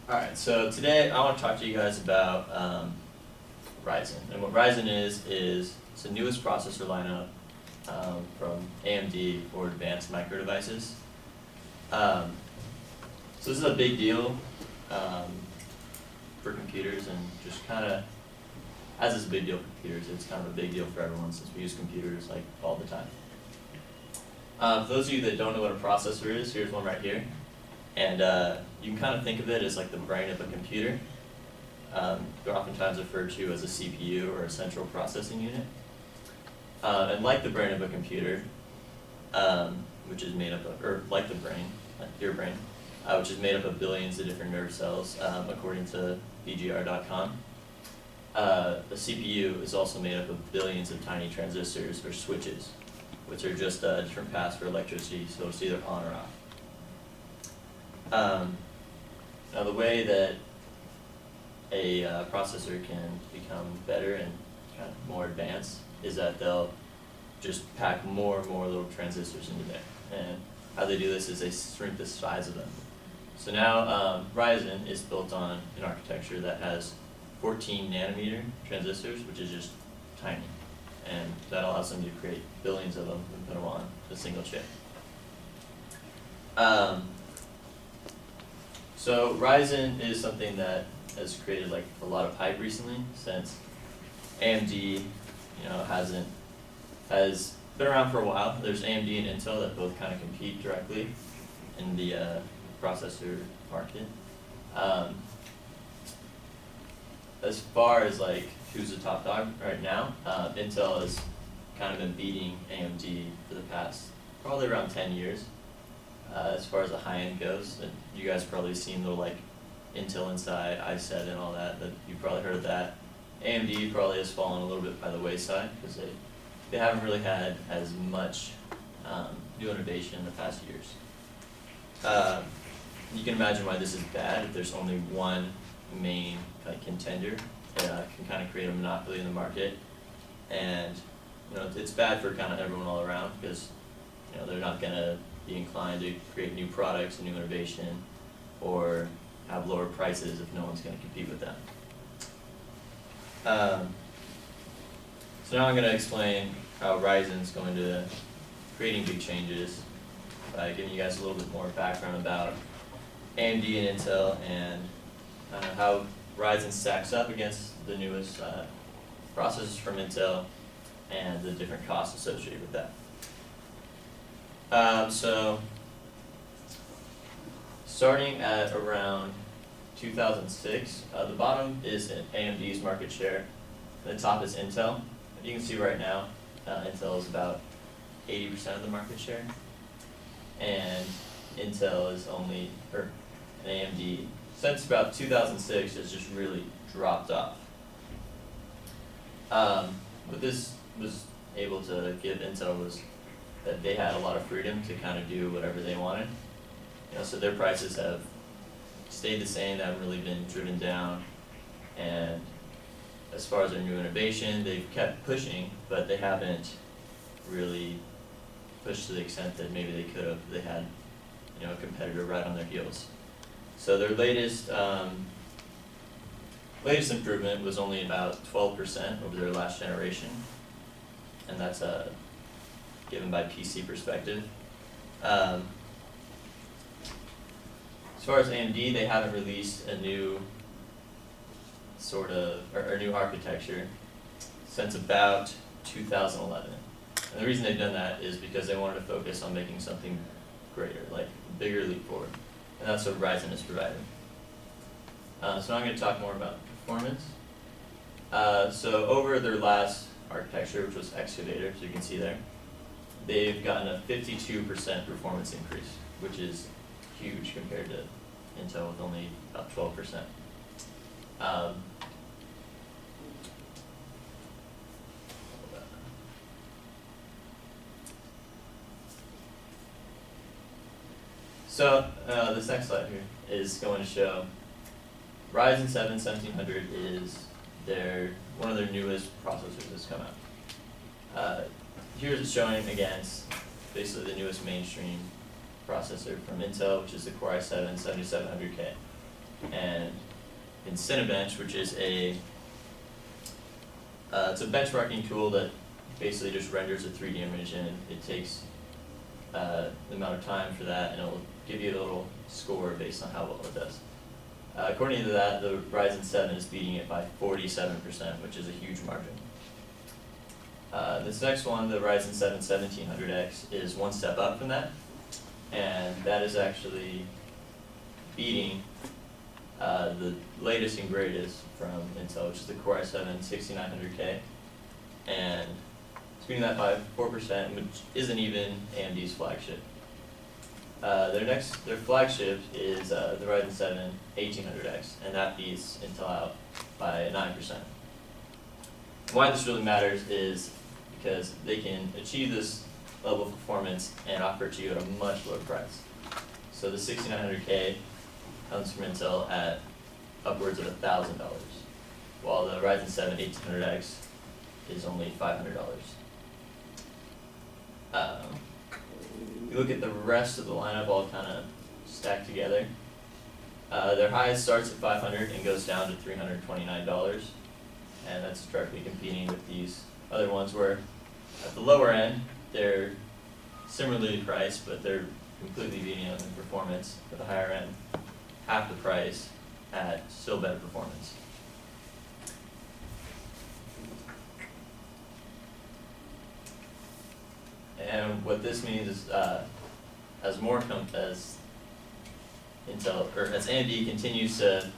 Alright, so today I want to talk to you guys about Ryzen. And what Ryzen is it's the newest processor lineup from AMD for advanced micro devices. So this is a big deal for computers, and just kind of, as it's a big deal for computers, it's kind of a big deal for everyone since we use computers like all the time. For those of you that don't know what a processor is, here's one right here. And you can kind of think of it as like the brain of a computer. They're oftentimes referred to as a CPU, or a central processing unit. And like the brain of a computer, which is made up of, or like the brain, like your brain, which is made up of billions of different nerve cells, according to BGR.com. The CPU is also made up of billions of tiny transistors, or switches, which are just different paths for electricity, so it's either on or off. Now the way that a processor can become better and kind of more advanced is that they'll just pack more and more little transistors into there. And how they do this is they shrink the size of them. So now Ryzen is built on an architecture that has 14 nanometer transistors, which is just tiny. And that allows them to create billions of them and put them on a single chip. So Ryzen is something that has created like a lot of hype recently, since AMD, has been around for a while. There's AMD and Intel that both kind of compete directly in the processor market. As far as like who's the top dog right now, Intel has kind of been beating AMD for the past probably around 10 years. As far as the high end goes, and you guys probably seen the like Intel Inside, i7 and all that, you've probably heard of that. AMD probably has fallen a little bit by the wayside because they haven't really had as much new innovation in the past years. You can imagine why this is bad. If there's only one main contender, it can kind of create a monopoly in the market, and it's bad for kind of everyone all around, because they're not going to be inclined to create new products and new innovation, or have lower prices if no one's going to compete with them. So now I'm going to explain how Ryzen's going to creating big changes by giving you guys a little bit more background about AMD and Intel, and how Ryzen stacks up against the newest processors from Intel, and the different costs associated with that. So starting at around 2006, the bottom is AMD's market share, and the top is Intel. You can see right now, Intel is about 80% of the market share, and Intel is only, or AMD, since about 2006, has just really dropped off. What this was able to give Intel was that they had a lot of freedom to kind of do whatever they wanted. So their prices have stayed the same, they haven't really been driven down. And as far as their new innovation, they've kept pushing, but they haven't really pushed to the extent that maybe they could have if they had a competitor right on their heels. So their latest improvement was only about 12% over their last generation, and that's given by PC perspective. As far as AMD, they haven't released a new or new architecture since about 2011. And the reason they've done that is because they wanted to focus on making something greater, like a bigger leap forward. And that's what Ryzen is providing. So now I'm going to talk more about performance. So over their last architecture, which was Excavator, so you can see there, they've gotten a 52% performance increase, which is huge compared to Intel with only about 12%. So this next slide here is going to show Ryzen 7 1700 is one of their newest processors that's come out. Here's it showing against basically the newest mainstream processor from Intel, which is the Core i7 7700K. and Cinebench, which is it's a benchmarking tool that basically just renders a 3D image, and it takes the amount of time for that, and it will give you a little score based on how well it does. According to that, the Ryzen 7 is beating it by 47%, which is a huge margin. This next one, the Ryzen 7 1700X, is one step up from that, and that is actually beating the latest and greatest from Intel, which is the Core i7 6900K, and it's beating that by 4%, which isn't even AMD's flagship. Their flagship is the Ryzen 7 1800X, and that beats Intel out by 9%. Why this really matters is because they can achieve this level of performance and offer it to you at a much lower price. So the 6900K comes from Intel at upwards of $1,000, while the Ryzen 7 1800X is only $500. You look at the rest of the lineup all kind of stacked together. Their highest starts at $500 and goes down to $329, and that's directly competing with these other ones where at the lower end they're similarly priced, but they're completely beating them in performance. At the higher end, half the price at still better performance. And what this means is, as Intel or as AMD continues to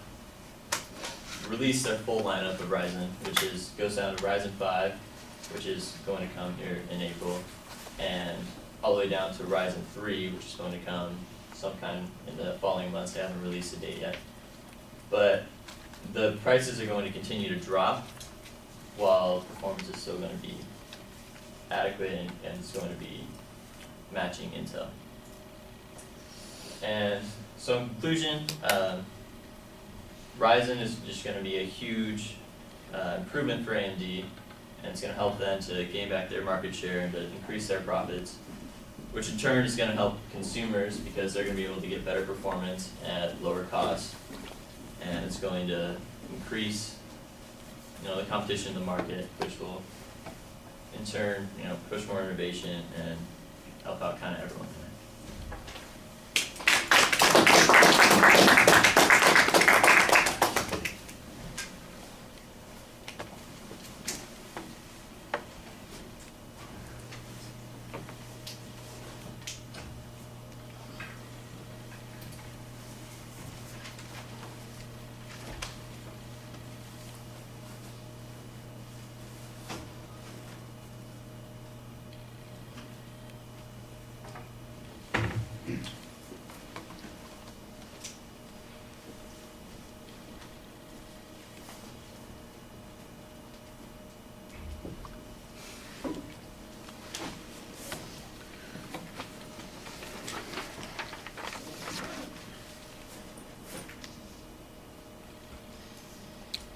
release their full lineup of Ryzen, which goes down to Ryzen 5, which is going to come here in April, and all the way down to Ryzen 3, which is going to come sometime in the following months. They haven't released a date yet, but the prices are going to continue to drop, while performance is still going to be adequate and it's going to be matching Intel. And so in conclusion, Ryzen is just going to be a huge improvement for AMD, and it's going to help them to gain back their market share and to increase their profits, which in turn is going to help consumers because they're going to be able to get better performance at lower cost, and it's going to increase the competition in the market, which will in turn push more innovation and help out kind of everyone there.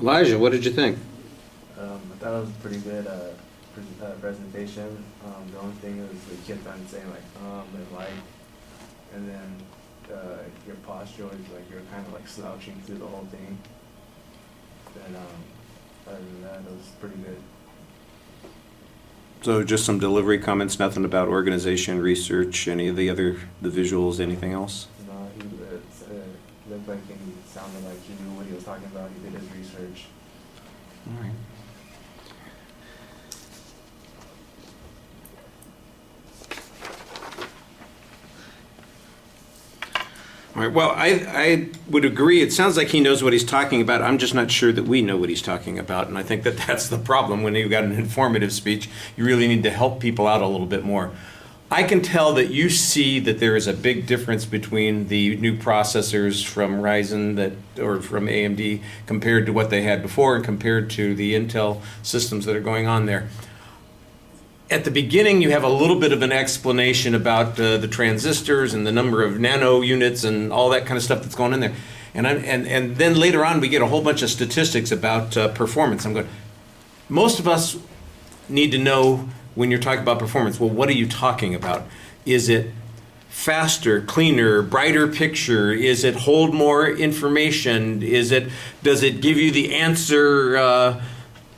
Elijah, what did you think? I thought it was a pretty good presentation. The only thing is they kept on saying and like, and then your posture was like you're kind of like slouching through the whole thing. Then other than that, it was pretty good. So just some delivery comments, nothing about organization, research, any of the visuals, anything else? No, he looked like he sounded like he knew what he was talking about. He did his research. All right. All right, well, I would agree. It sounds like he knows what he's talking about. I'm just not sure that we know what he's talking about, and I think that that's the problem. When you've got an informative speech, you really need to help people out a little bit more. I can tell that you see that there is a big difference between the new processors from Ryzen or from AMD compared to what they had before and compared to the Intel systems that are going on there. At the beginning, you have a little bit of an explanation about the transistors and the number of nano units and all that kind of stuff that's going in there. And then later on, we get a whole bunch of statistics about performance. I'm going, most of us need to know when you're talking about performance, well, what are you talking about? Is it faster, cleaner, brighter picture? Is it hold more information? Does it give you the answer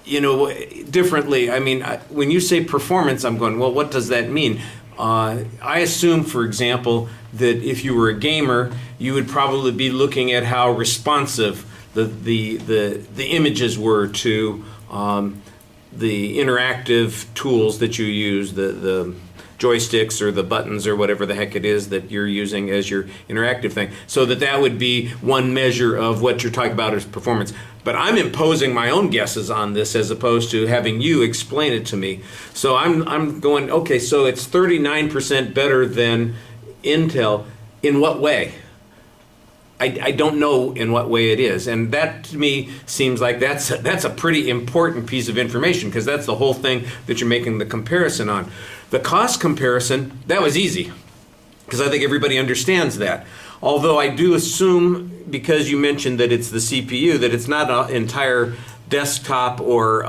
differently? I mean, when you say performance, I'm going, well, what does that mean? I assume, for example, that if you were a gamer, you would probably be looking at how responsive the images were to the interactive tools that you use, the joysticks or the buttons or whatever the heck it is that you're using as your interactive thing. So that would be one measure of what you're talking about as performance. But I'm imposing my own guesses on this as opposed to having you explain it to me. So I'm going, okay, so it's 39% better than Intel. In what way? I don't know in what way it is. And that to me seems like that's a pretty important piece of information, because that's the whole thing that you're making the comparison on. The cost comparison, that was easy, because I think everybody understands that. Although I do assume, because you mentioned that it's the CPU, that it's not an entire desktop or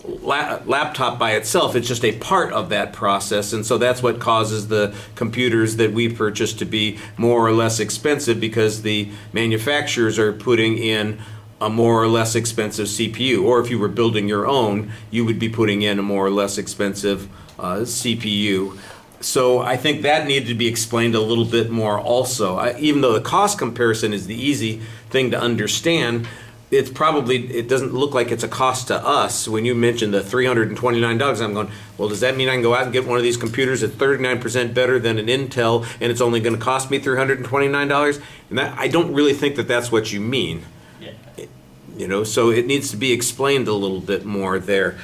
laptop by itself. It's just a part of that process, and so that's what causes the computers that we purchase to be more or less expensive, because the manufacturers are putting in a more or less expensive CPU. Or if you were building your own, you would be putting in a more or less expensive CPU. So I think that needed to be explained a little bit more also. Even though the cost comparison is the easy thing to understand, it doesn't look like it's a cost to us. When you mentioned the $329, I'm going, well, does that mean I can go out and get one of these computers that's 39% better than an Intel, and it's only going to cost me $329? And I don't really think that that's what you mean. Yeah. So it needs to be explained a little bit more there.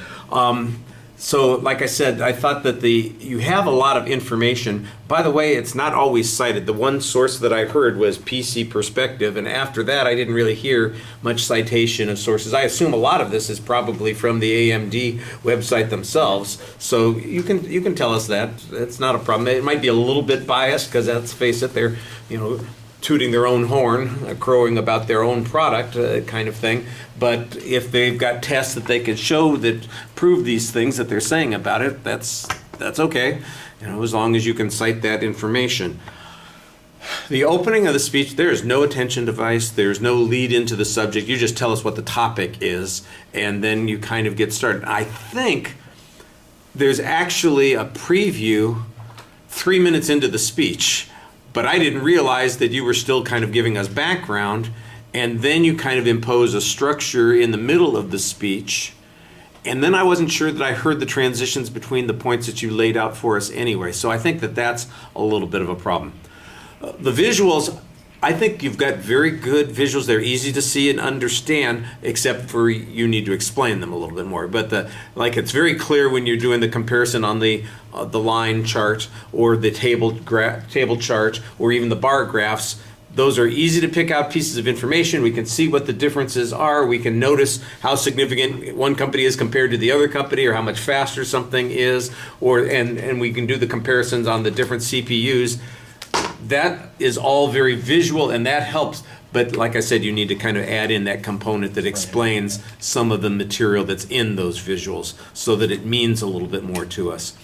So, like I said, I thought that you have a lot of information. By the way, it's not always cited. The one source that I heard was PC Perspective, and after that I didn't really hear much citation of sources. I assume a lot of this is probably from the AMD website themselves. So you can tell us that. It's not a problem. It might be a little bit biased, because let's face it, they're tooting their own horn, crowing about their own product, kind of thing. But if they've got tests that they can show that prove these things that they're saying about it, that's okay, as long as you can cite that information. The opening of the speech, there is no attention device, there's no lead into the subject. You just tell us what the topic is, and then you kind of get started. I think there's actually a preview 3 minutes into the speech, but I didn't realize that you were still kind of giving us background, and then you kind of impose a structure in the middle of the speech, and then I wasn't sure that I heard the transitions between the points that you laid out for us anyway. So I think that that's a little bit of a problem. The visuals, I think you've got very good visuals. They're easy to see and understand, except for you need to explain them a little bit more. But it's very clear when you're doing the comparison on the line chart or the table chart or even the bar graphs. Those are easy to pick out pieces of information. We can see what the differences are. We can notice how significant one company is compared to the other company, or how much faster something is, and we can do the comparisons on the different CPUs. That is all very visual, and that helps. But like I said, you need to kind of add in that component that explains some of the material that's in those visuals, so that it means a little bit more to us.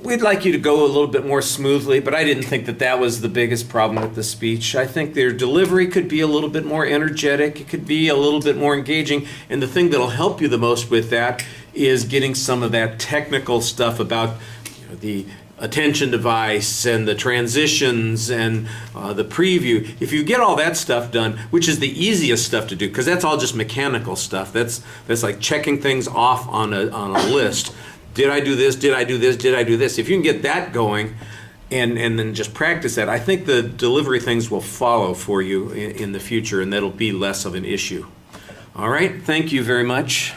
We'd like you to go a little bit more smoothly, but I didn't think that was the biggest problem with the speech. I think their delivery could be a little bit more energetic. It could be a little bit more engaging. And the thing that'll help you the most with that is getting some of that technical stuff about the attention device and the transitions and the preview. If you get all that stuff done, which is the easiest stuff to do, because that's all just mechanical stuff. That's like checking things off on a list. Did I do this? Did I do this? Did I do this? If you can get that going and then just practice that, I think the delivery things will follow for you in the future, and that'll be less of an issue. All right, thank you very much.